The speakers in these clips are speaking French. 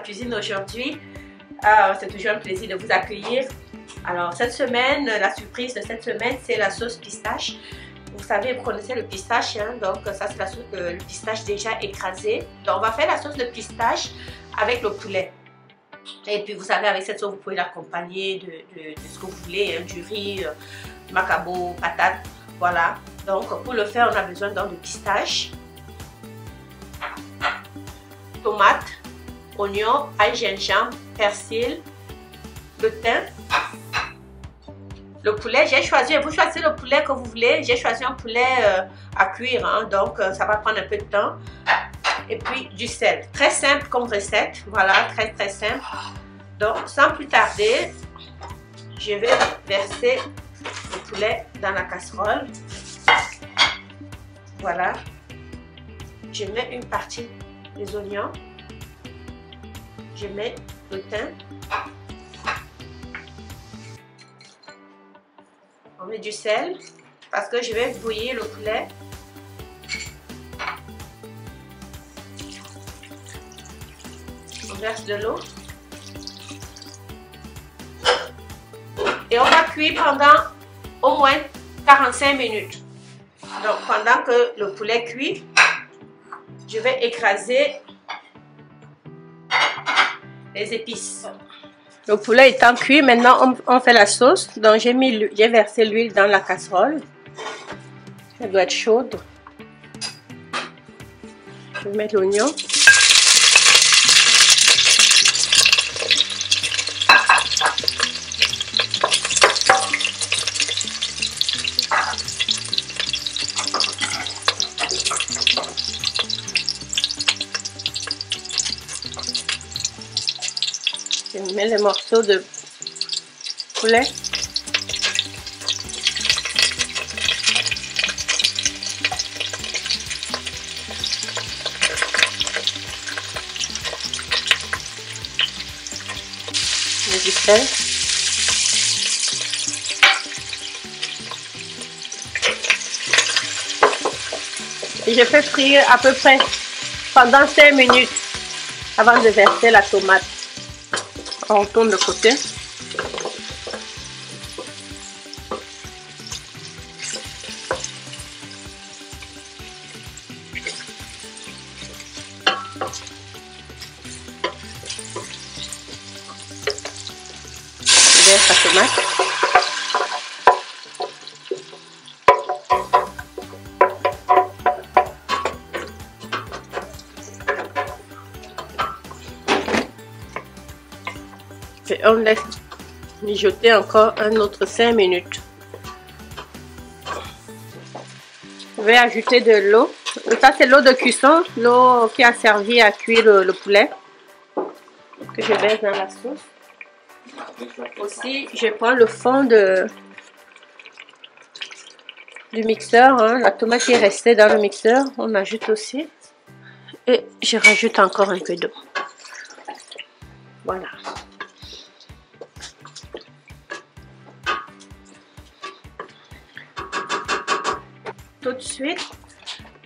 cuisine aujourd'hui. C'est toujours un plaisir de vous accueillir. Alors cette semaine, la surprise de cette semaine, c'est la sauce pistache. Vous savez, vous connaissez le pistache, hein? Donc ça c'est la sauce le pistache déjà écrasé. Donc on va faire la sauce de pistache avec le poulet. Et puis vous savez, avec cette sauce, vous pouvez l'accompagner de ce que vous voulez, hein, du riz, macabo, patate, voilà. Donc pour le faire, on a besoin donc de pistache, tomates, oignons, ail, gingembre, persil, le thym, le poulet. J'ai choisi, vous choisissez le poulet que vous voulez. J'ai choisi un poulet à cuire, hein, donc ça va prendre un peu de temps. Et puis du sel. Très simple comme recette, voilà, très simple. Donc sans plus tarder, je vais verser le poulet dans la casserole. Voilà. Je mets une partie des oignons. Je mets le thym. On met du sel parce que je vais bouillir le poulet. On verse de l'eau. Et on va cuire pendant au moins 45 minutes. Donc pendant que le poulet cuit, je vais écraser les épices. Le poulet étant cuit, maintenant on fait la sauce. Donc j'ai versé l'huile dans la casserole. Elle doit être chaude. Je vais mettre l'oignon. Je mets les morceaux de poulet. Je mets du sel. Et je fais frire à peu près pendant 5 minutes avant de verser la tomate. On tourne de côté. Je verse la tomate. Et on laisse mijoter encore un autre 5 minutes. Je vais ajouter de l'eau. Ça c'est l'eau de cuisson, l'eau qui a servi à cuire le poulet que je verse dans la sauce. Aussi, je prends le fond du mixeur, hein, la tomate qui est restée dans le mixeur, on ajoute aussi. Et je rajoute encore un peu d'eau. Voilà. Tout de suite,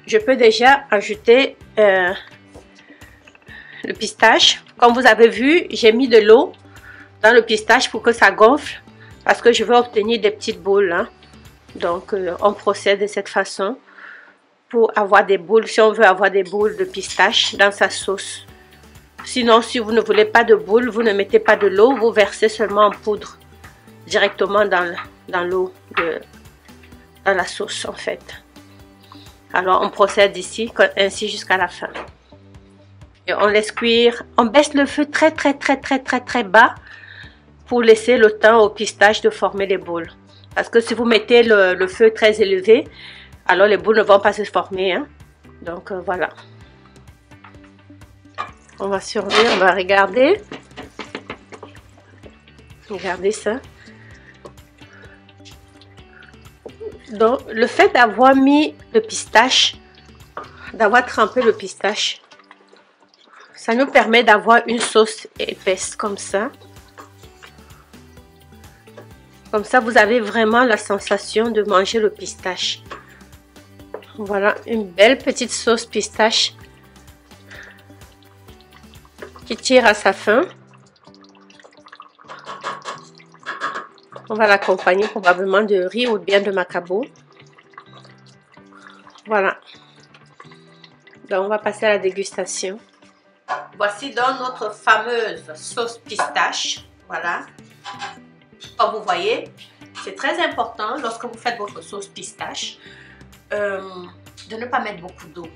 je peux déjà ajouter le pistache. Comme vous avez vu, j'ai mis de l'eau dans le pistache pour que ça gonfle, parce que je veux obtenir des petites boules, hein. Donc on procède de cette façon pour avoir des boules, si on veut avoir des boules de pistache dans sa sauce. Sinon, si vous ne voulez pas de boules, vous ne mettez pas de l'eau, vous versez seulement en poudre directement dans l'eau, dans la sauce en fait. Alors on procède ici, ainsi jusqu'à la fin. Et on laisse cuire, on baisse le feu très bas pour laisser le temps au pistache de former les boules. Parce que si vous mettez le feu très élevé, alors les boules ne vont pas se former, hein. Donc voilà. On va surveiller, on va regarder. Regardez ça. Donc le fait d'avoir mis le pistache, d'avoir trempé le pistache, ça nous permet d'avoir une sauce épaisse comme ça. Comme ça, vous avez vraiment la sensation de manger le pistache. Voilà, une belle petite sauce pistache. qui tire à sa fin. On va l'accompagner probablement de riz ou bien de macabo. Voilà. Donc on va passer à la dégustation. Voici donc notre fameuse sauce pistache. Voilà. Comme vous voyez, c'est très important lorsque vous faites votre sauce pistache de ne pas mettre beaucoup d'eau.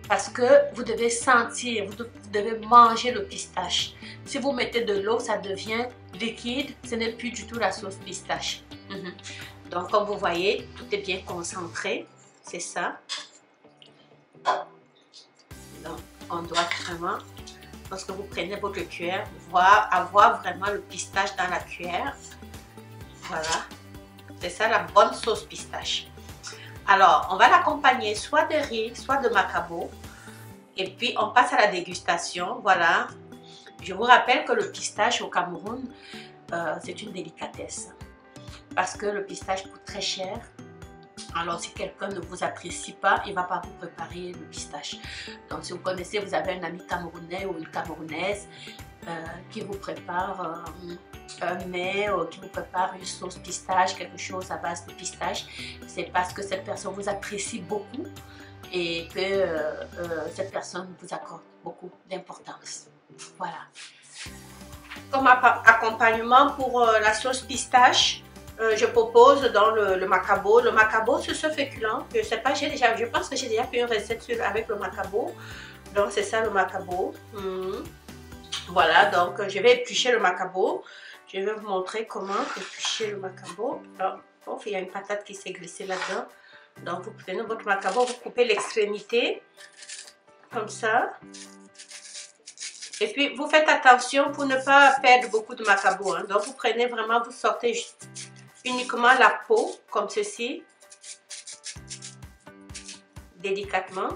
Parce que vous devez sentir, vous devez manger le pistache. Si vous mettez de l'eau, ça devient liquide. Ce n'est plus du tout la sauce pistache. Donc comme vous voyez, tout est bien concentré. C'est ça. Donc on doit vraiment, lorsque vous prenez votre cuillère, avoir vraiment le pistache dans la cuillère. Voilà. C'est ça la bonne sauce pistache. Alors, on va l'accompagner soit de riz, soit de macabo. Et puis, on passe à la dégustation. Voilà. Je vous rappelle que le pistache au Cameroun, c'est une délicatesse. Parce que le pistache coûte très cher. Alors, si quelqu'un ne vous apprécie pas, il ne va pas vous préparer le pistache. Donc, si vous connaissez, vous avez un ami camerounais ou une camerounaise qui vous prépare un mets, qui vous prépare une sauce pistache, quelque chose à base de pistache, c'est parce que cette personne vous apprécie beaucoup et que cette personne vous accorde beaucoup d'importance. Voilà. Comme accompagnement pour la sauce pistache, je propose dans le macabo. Le macabo, c'est ce féculent. Je sais pas, je pense que j'ai déjà fait une recette avec le macabo. Donc c'est ça le macabo. Voilà, donc je vais éplucher le macabo. Je vais vous montrer comment éplucher le macabo. Alors, il y a une patate qui s'est glissée là-dedans. Donc vous prenez votre macabo, vous coupez l'extrémité comme ça. Et puis vous faites attention pour ne pas perdre beaucoup de macabo. Hein. Donc vous prenez vraiment, vous sortez uniquement la peau comme ceci, délicatement.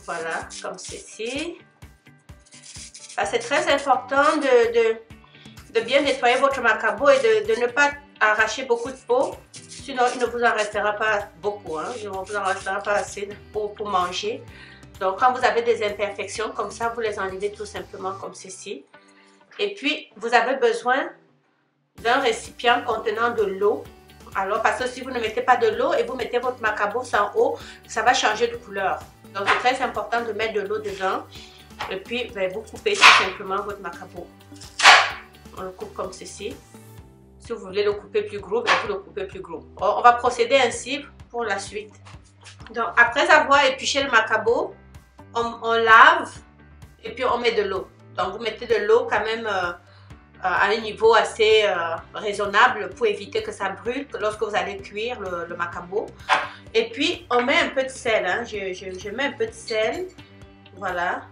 Voilà, comme ceci. C'est très important de bien nettoyer votre macabo et de ne pas arracher beaucoup de peau. Sinon, il ne vous en restera pas beaucoup. Hein. Il ne vous en restera pas assez pour manger. Donc, quand vous avez des imperfections comme ça, vous les enlevez tout simplement comme ceci. Et puis, vous avez besoin d'un récipient contenant de l'eau. Alors, parce que si vous ne mettez pas de l'eau et vous mettez votre macabo sans eau, ça va changer de couleur. Donc, c'est très important de mettre de l'eau dedans. Et puis, vous coupez tout simplement votre macabo. On le coupe comme ceci. Si vous voulez le couper plus gros, vous le coupez plus gros. On va procéder ainsi pour la suite. Donc, après avoir épluché le macabo, on lave et puis on met de l'eau. Donc, vous mettez de l'eau quand même à un niveau assez raisonnable pour éviter que ça brûle lorsque vous allez cuire le macabo. Et puis, on met un peu de sel. Hein. Je mets un peu de sel. Voilà.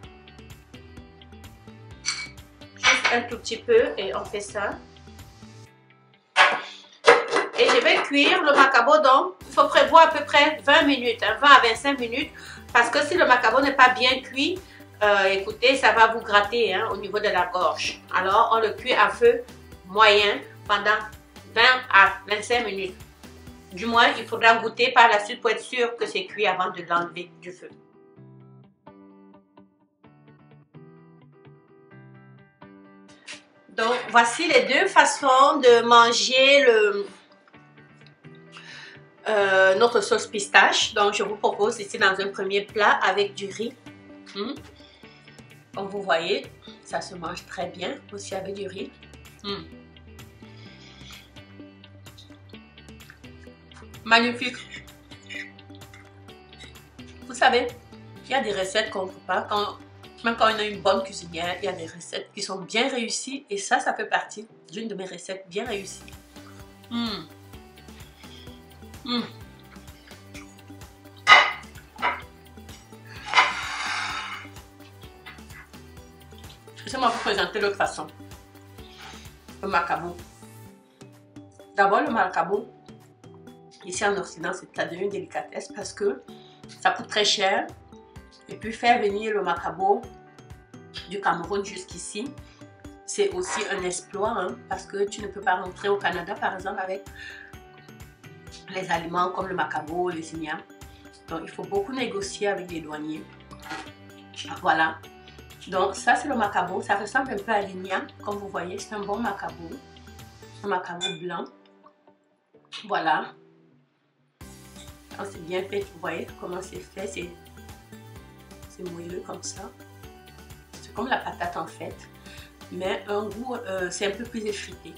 Juste un tout petit peu et on fait ça. Et je vais cuire le macabo, donc il faut prévoir à peu près 20 minutes, hein, 20 à 25 minutes. Parce que si le macabo n'est pas bien cuit, écoutez, ça va vous gratter hein, au niveau de la gorge. Alors, on le cuit à feu moyen pendant 20 à 25 minutes. Du moins, il faudra goûter par la suite pour être sûr que c'est cuit avant de l'enlever du feu. Donc, voici les deux façons de manger notre sauce pistache. Donc, je vous propose ici dans un premier plat avec du riz. Comme vous voyez, ça se mange très bien aussi avec du riz. Magnifique. Vous savez, il y a des recettes qu'on ne peut pas. Même quand on a une bonne cuisinière, il y a des recettes qui sont bien réussies. Et ça fait partie d'une de mes recettes bien réussies. Laissez-moi vous présenter l'autre façon. Le macabo. D'abord, le macabo, ici en Occident, ça devient une délicatesse parce que ça coûte très cher. Et puis faire venir le macabo du Cameroun jusqu'ici, c'est aussi un exploit hein, parce que tu ne peux pas rentrer au Canada par exemple avec les aliments comme le macabo, les ignames. Donc il faut beaucoup négocier avec les douaniers. Voilà. Donc ça c'est le macabo, ça ressemble un peu à l'igname, comme vous voyez, c'est un bon macabo, un macabo blanc. Voilà. Quand c'est bien fait, vous voyez comment c'est fait, c'est moelleux comme ça. C'est comme la patate en fait, mais un goût, c'est un peu plus effrité.